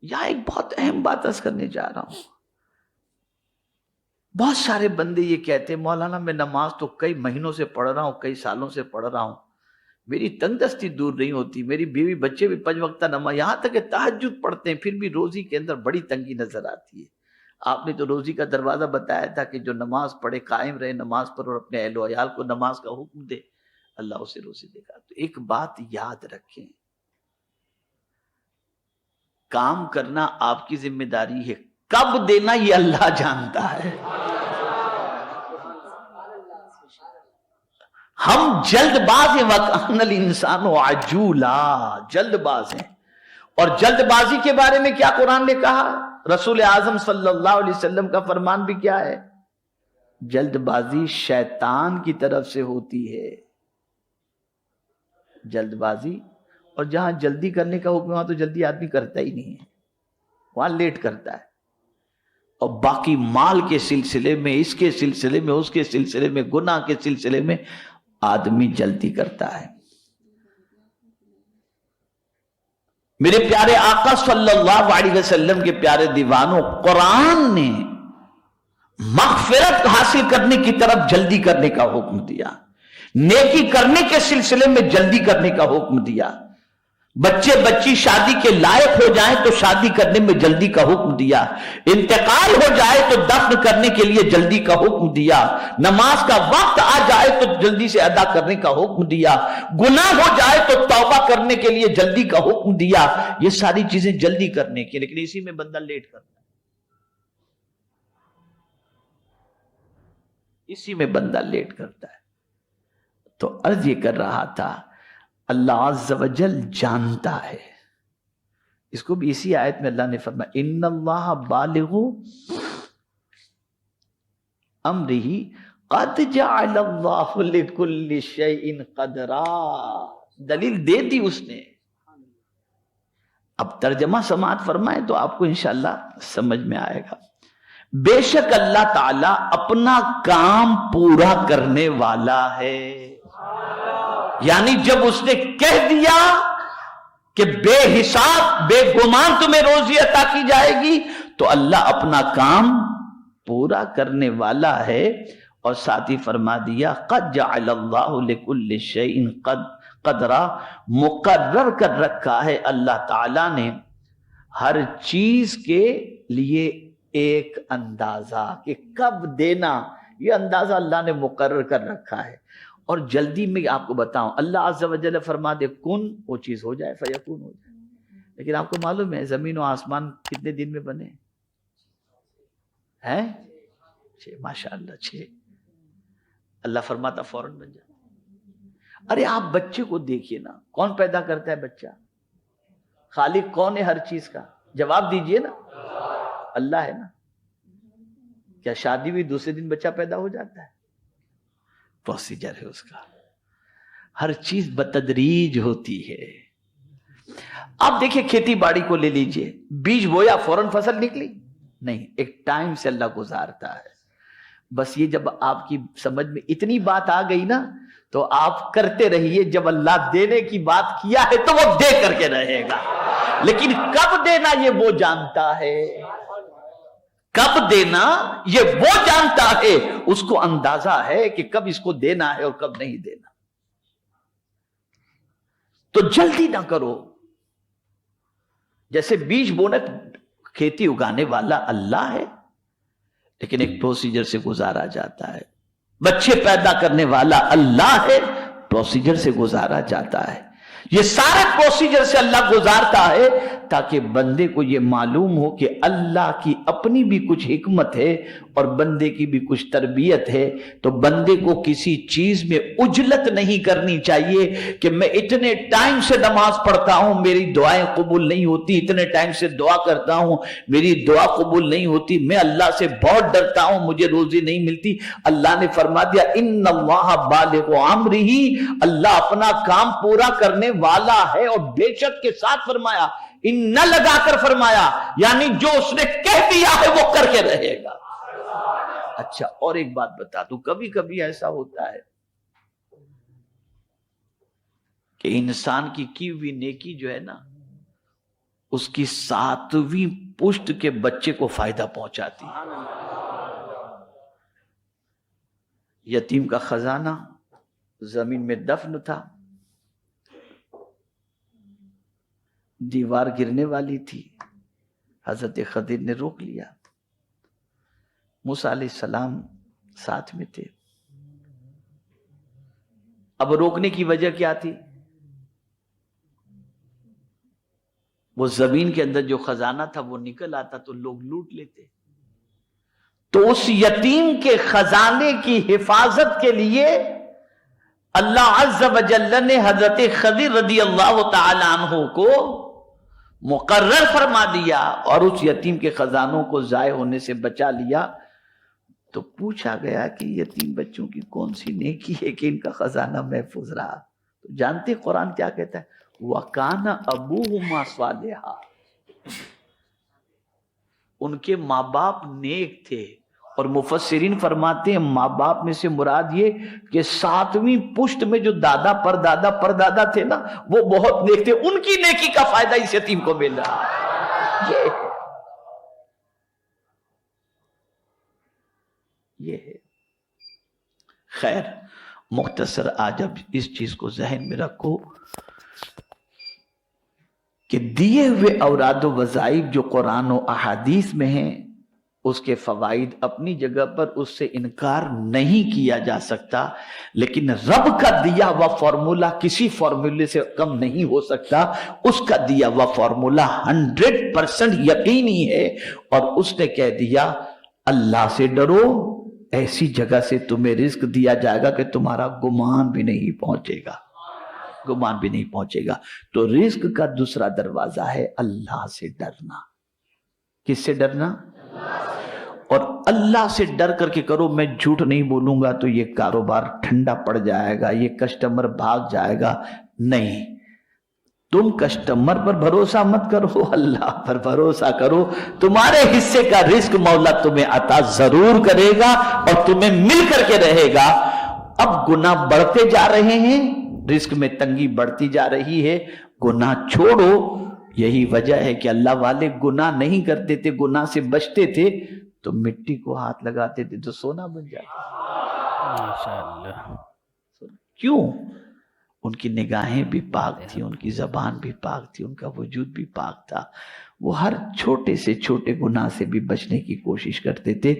یہاں ایک بہت اہم بات عرض کرنے جا رہا ہوں. بہت سارے بندے یہ کہتے ہیں مولانا میں نماز تو کئی مہینوں سے پڑھ رہا ہوں، کئی سالوں سے پڑھ رہا ہوں، میری تنگ دستی دور نہیں ہوتی، میری بیوی بچے بھی 5 وقتہ نماز، یہاں تک کہ تہجد پڑھتے ہیں، پھر بھی روزی کے اندر بڑی تنگی نظر آتی ہے. آپ نے تو روزی کا دروازہ بتایا تھا کہ جو نماز پڑھے قائم رہے نماز پر اور اپنے اہل و عیال کو نماز کا حکم دے، اللہ اسے روزی دے گا. تو ایک بات یاد رکھیں، کام کرنا آپ کی ذمہ داری ہے، کب دینا یہ اللہ جانتا ہے. ہم جلد باز ہیں، وَكَانَ الْإِنسَانُ عَجُولًا، جلد باز ہیں. اور جلد بازی کے بارے میں کیا قرآن نے کہا؟ رسول اعظم صلی اللہ علیہ وسلم کا فرمان بھی کیا ہے؟ جلد بازی شیطان کی طرف سے ہوتی ہے. جلد بازی، اور جہاں جلدی کرنے کا حکم ہے وہاں تو جلدی آدمی کرتا ہی نہیں ہے، وہاں لیٹ کرتا ہے. اور باقی مال کے سلسلے میں، اس کے سلسلے میں، اس کے سلسلے میں، گناہ کے سلسلے میں آدمی جلدی کرتا ہے. میرے پیارے آقا صلی اللہ علیہ وسلم کے پیارے دیوانوں، قرآن نے مغفرت حاصل کرنے کی طرف جلدی کرنے کا حکم دیا، نیکی کرنے کے سلسلے میں جلدی کرنے کا حکم دیا. بچے بچی شادی کے لائق ہو جائیں تو شادی کرنے میں جلدی کا حکم دیا، انتقال ہو جائے تو دفن کرنے کے لیے جلدی کا حکم دیا، نماز کا وقت آ جائے تو جلدی سے ادا کرنے کا حکم دیا، گناہ ہو جائے تو توبہ کرنے کے لیے جلدی کا حکم دیا. یہ ساری چیزیں جلدی کرنے کی، لیکن اسی میں بندہ لیٹ کرتا ہے، اسی میں بندہ لیٹ کرتا ہے. تو عرض یہ کر رہا تھا، اللہ عز و جل جانتا ہے. اس کو بھی اسی آیت میں اللہ نے فرمایا ان اللہ بالغ امرہ قد جعل اللہ لکل شیء قدرا. دلیل دے دی اس نے. اب ترجمہ سماعت فرمائے تو آپ کو انشاءاللہ سمجھ میں آئے گا. بے شک اللہ تعالی اپنا کام پورا کرنے والا ہے. یعنی جب اس نے کہہ دیا کہ بے حساب بے گمان تمہیں روزی عطا کی جائے گی تو اللہ اپنا کام پورا کرنے والا ہے. اور ساتھ ہی فرما دیا قد جعل اللہ لکل شیء قدرا، مقرر کر رکھا ہے اللہ تعالی نے ہر چیز کے لیے ایک اندازہ کہ کب دینا، یہ اندازہ اللہ نے مقرر کر رکھا ہے. اور جلدی میں آپ کو بتاؤں، اللہ عز و جل فرما دے کن، وہ چیز ہو جائے، فیکون ہو جائے. لیکن آپ کو معلوم ہے زمین و آسمان کتنے دن میں بنے ہیں؟ 6. ماشاءاللہ 6. اللہ فرماتا فوراً بن جائے. ارے آپ بچے کو دیکھیے نا، کون پیدا کرتا ہے بچہ؟ خالق کون ہے ہر چیز کا؟ جواب دیجئے نا، اللہ ہے نا. کیا شادی بھی دوسرے دن بچہ پیدا ہو جاتا ہے؟ پروسیجر ہے اس کا. ہر چیز بتدریج ہوتی ہے. آپ دیکھیں کھیتی باڑی کو لے لیجئے، بیج بویا فوراً فصل نکلی؟ نہیں، ایک ٹائم سے اللہ گزارتا ہے. بس یہ جب آپ کی سمجھ میں اتنی بات آ گئی نا تو آپ کرتے رہیے. جب اللہ دینے کی بات کیا ہے تو وہ دے کر کے رہے گا، لیکن کب دینا یہ وہ جانتا ہے. کب دینا یہ وہ جانتا ہے، اس کو اندازہ ہے کہ کب اس کو دینا ہے اور کب نہیں دینا. تو جلدی نہ کرو. جیسے بیج بونا، کھیتی اگانے والا اللہ ہے لیکن ایک پروسیجر سے گزارا جاتا ہے. بچے پیدا کرنے والا اللہ ہے، پروسیجر سے گزارا جاتا ہے. یہ سارے پروسیجر سے اللہ گزارتا ہے تاکہ بندے کو یہ معلوم ہو کہ اللہ کی اپنی بھی کچھ حکمت ہے اور بندے کی بھی کچھ تربیت ہے. تو بندے کو کسی چیز میں عجلت نہیں کرنی چاہیے کہ میں اتنے ٹائم سے نماز پڑھتا ہوں میری دعائیں قبول نہیں ہوتی، اتنے ٹائم سے دعا کرتا ہوں میری دعا قبول نہیں ہوتی، میں اللہ سے بہت ڈرتا ہوں مجھے روزی نہیں ملتی. اللہ نے فرما دیا ان اللہ بالغ امرہ، اللہ اپنا کام پورا کرنے والا ہے. اور بے شک کے ساتھ فرمایا ان نہ لگا کر فرمایا، یعنی جو اس نے کہہ دیا ہے وہ کر کے رہے گا. اچھا اور ایک بات بتا دوں، کبھی کبھی ایسا ہوتا ہے کہ انسان کی ہوئی نیکی جو ہے نا اس کی 7ویں پشت کے بچے کو فائدہ پہنچاتی. یتیم کا خزانہ زمین میں دفن تھا، دیوار گرنے والی تھی، حضرت خضر نے روک لیا. موسیٰ علیہ السلام ساتھ میں تھے. اب روکنے کی وجہ کیا تھی؟ وہ زمین کے اندر جو خزانہ تھا وہ نکل آتا تو لوگ لوٹ لیتے. تو اس یتیم کے خزانے کی حفاظت کے لیے اللہ عز و جل نے حضرت خضر رضی اللہ تعالی عنہ کو مقرر فرما دیا اور اس یتیم کے خزانوں کو ضائع ہونے سے بچا لیا. تو پوچھا گیا کہ یتیم بچوں کی کون سی نیکی ہے کہ ان کا خزانہ محفوظ رہا؟ تو جانتے قرآن کیا کہتا ہے؟ وَكَانَ أَبُوهُمَا صَالِحًا، ان کے ماں باپ نیک تھے. اور مفسرین فرماتے ہیں ماں باپ میں سے مراد یہ کہ 7ویں پشت میں جو دادا پردادا پردادا تھے نا وہ بہت نیک تھے، ان کی نیکی کا فائدہ اس یتیم کو مل رہا. یہ ہے. خیر مختصر آج اب اس چیز کو ذہن میں رکھو کہ دیے ہوئے اوراد و وظائف جو قرآن و احادیث میں ہیں اس کے فوائد اپنی جگہ پر، اس سے انکار نہیں کیا جا سکتا، لیکن رب کا دیا ہوا فارمولہ کسی فارمولے سے کم نہیں ہو سکتا. اس کا دیا ہوا فارمولہ 100% یقینی ہے اور اس نے کہہ دیا اللہ سے ڈرو، ایسی جگہ سے تمہیں رزق دیا جائے گا کہ تمہارا گمان بھی نہیں پہنچے گا، گمان بھی نہیں پہنچے گا. تو رزق کا دوسرا دروازہ ہے اللہ سے ڈرنا. کس سے ڈرنا؟ اور اللہ سے ڈر کر کے کرو. میں جھوٹ نہیں بولوں گا تو یہ کاروبار ٹھنڈا پڑ جائے گا، یہ کسٹمر بھاگ جائے گا. نہیں، تم کسٹمر پر بھروسہ مت کرو، اللہ پر بھروسہ کرو. تمہارے حصے کا رزق مولا تمہیں عطا ضرور کرے گا اور تمہیں مل کر کے رہے گا. اب گناہ بڑھتے جا رہے ہیں، رزق میں تنگی بڑھتی جا رہی ہے، گناہ چھوڑو. یہی وجہ ہے کہ اللہ والے گناہ نہیں کرتے تھے، گناہ سے بچتے تھے تو مٹی کو ہاتھ لگاتے تھے تو سونا بن جاتا. ماشاءاللہ. کیوں؟ ان کی نگاہیں بھی پاک تھی، ان کی زبان بھی پاک تھی، ان کا وجود بھی پاک تھا. وہ ہر چھوٹے سے چھوٹے گناہ سے بھی بچنے کی کوشش کرتے تھے.